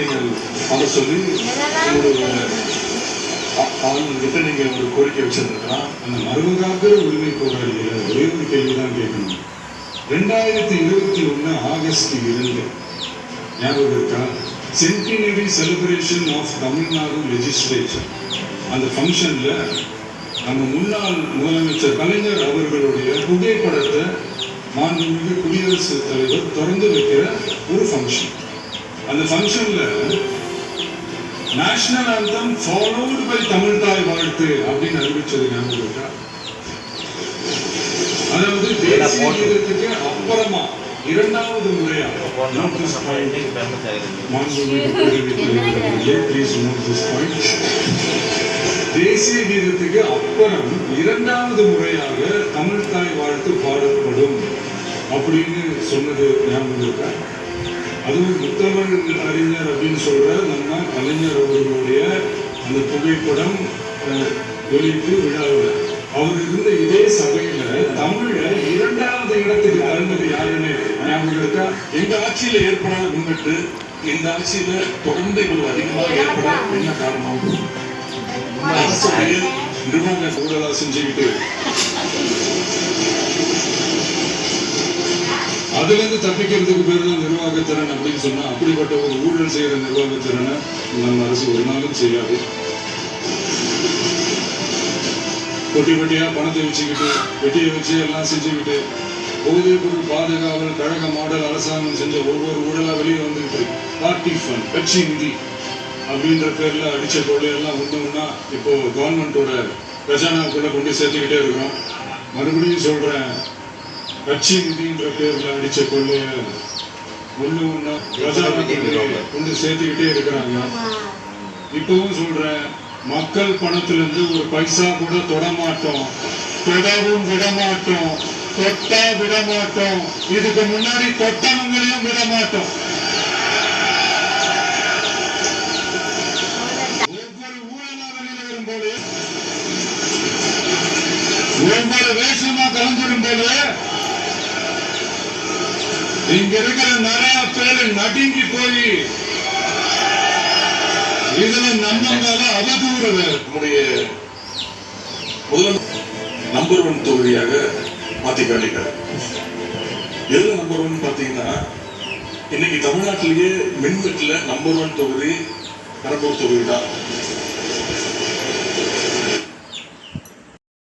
நீங்கள் அதை சொல்லி உங்களுடைய அவங்ககிட்ட நீங்க ஒரு கோரிக்கை வச்சிருக்கலாம். அந்த மருமகாக்கிற உரிமை போராளிகளை ஒரே ஒரு கேள்விதான் கேட்கணும். 2021 ஆகஸ்ட் 2 ஞாபகம் இருக்கா? Centenary celebration of Tamil Nadu legislature. அந்த ஃபங்க்ஷன்ல நம்ம முன்னாள் முதலமைச்சர் கலைஞர் அவர்களுடைய புகைப்படத்தை மாண்புமிகு குடியரசுத் தலைவர் திறந்து வைக்கிற ஒரு ஃபங்க்ஷன். அந்த ஃபங்க்ஷன்ல national anthem followed by Tamil Thai Vazhthu அப்படின்னு அறிவிச்சது ஞாபகம் இருக்கா? அதாவது தேசிய கீதத்துக்கு அப்புறமா இரண்டாவது முறையா தேசிய கீதத்துக்கு அப்புறம் இரண்டாவது முறையாக தமிழ் தாய் வாழ்த்து பாடப்படும் அப்படின்னு சொன்னது ஞாபகம் இருக்கா? அதுவும் முத்தமிழ் அறிஞர் அப்படின்னு சொல்ற நம்ம கலைஞர் அவர்களுடைய அந்த புகைப்படம் வெளியிட்டு விழாவில் அவர் இருந்த இதே சபையில தமிழ இரண்டாவது இடத்துக்கு தருவது யாருன்னு ஞாபகம் இருக்கா? எங்க ஆட்சியில ஏற்படாத முன்னிட்டு இந்த ஆட்சியில தொடர்ந்து இவ்வளவு அதிகமாக ஏற்பட என்ன காரணம்? நிர்வாக ஊழலா செஞ்சுக்கிட்டு அதுல இருந்து தப்பிக்கிறதுக்கு பேர் தான் நிர்வாகத்திறன் அப்படின்னு சொன்னா, அப்படிப்பட்ட ஒரு ஊழல் செய்யற நிர்வாகத்திறனை நம்ம அரசு ஒரு நாளும் செய்யாது. கொட்டி வெட்டியா பணத்தை வச்சுக்கிட்டு வெட்டியை வச்சு எல்லாம் செஞ்சுக்கிட்டு போதைப் பொருள் பாதுகாவல் கழக மாடல் அரசாங்கம் செஞ்ச ஒவ்வொரு ஊழலா வெளியே வந்துகிட்டு பார்ட்டி ஃபண்ட் கட்சி நிதி அப்படின்ற பேர்ல அடிச்ச கொள்ளையெல்லாம் ஒண்ணுன்னா இப்போ கவர்மெண்டோட கஜானாவுக்குள்ள கொண்டு சேர்த்துக்கிட்டே இருக்கிறோம். மறுபடியும் சொல்றேன், கட்சி நிதின்ற பேர்ல அடிச்ச கொள்ளைய ஒண்ணு கொண்டு சேர்த்துக்கிட்டே இருக்கிறாங்க. இப்பவும் சொல்றேன், மக்கள் பணத்திலிருந்து ஒரு பைசா கூட தொடமாட்டோம், தொடவும் விடமாட்டோம், தொட்டா விடமாட்டோம், இதுக்கு முன்னாடி தொட்டவங்களையும் விடமாட்டோம். ஒவ்வொரு ஊழலா வெளியில வரும்போது, ஒவ்வொரு வேஷமா கலந்துடும் போது இங்க இருக்கிற நிறைய பேரு நடுங்கி போய் இதுல நம்ம மேல அவதூறு. நம்முடைய முதல் நம்பர் 1 தொகுதியாக மாத்தி காட்டிட்டார். எதுல நம்பர் 1 பாத்தீங்கன்னா, இன்னைக்கு தமிழ்நாட்டிலேயே மின்வெட்டுல நம்பர் 1 தொகுதி கடலூர் தொகுதி தான்.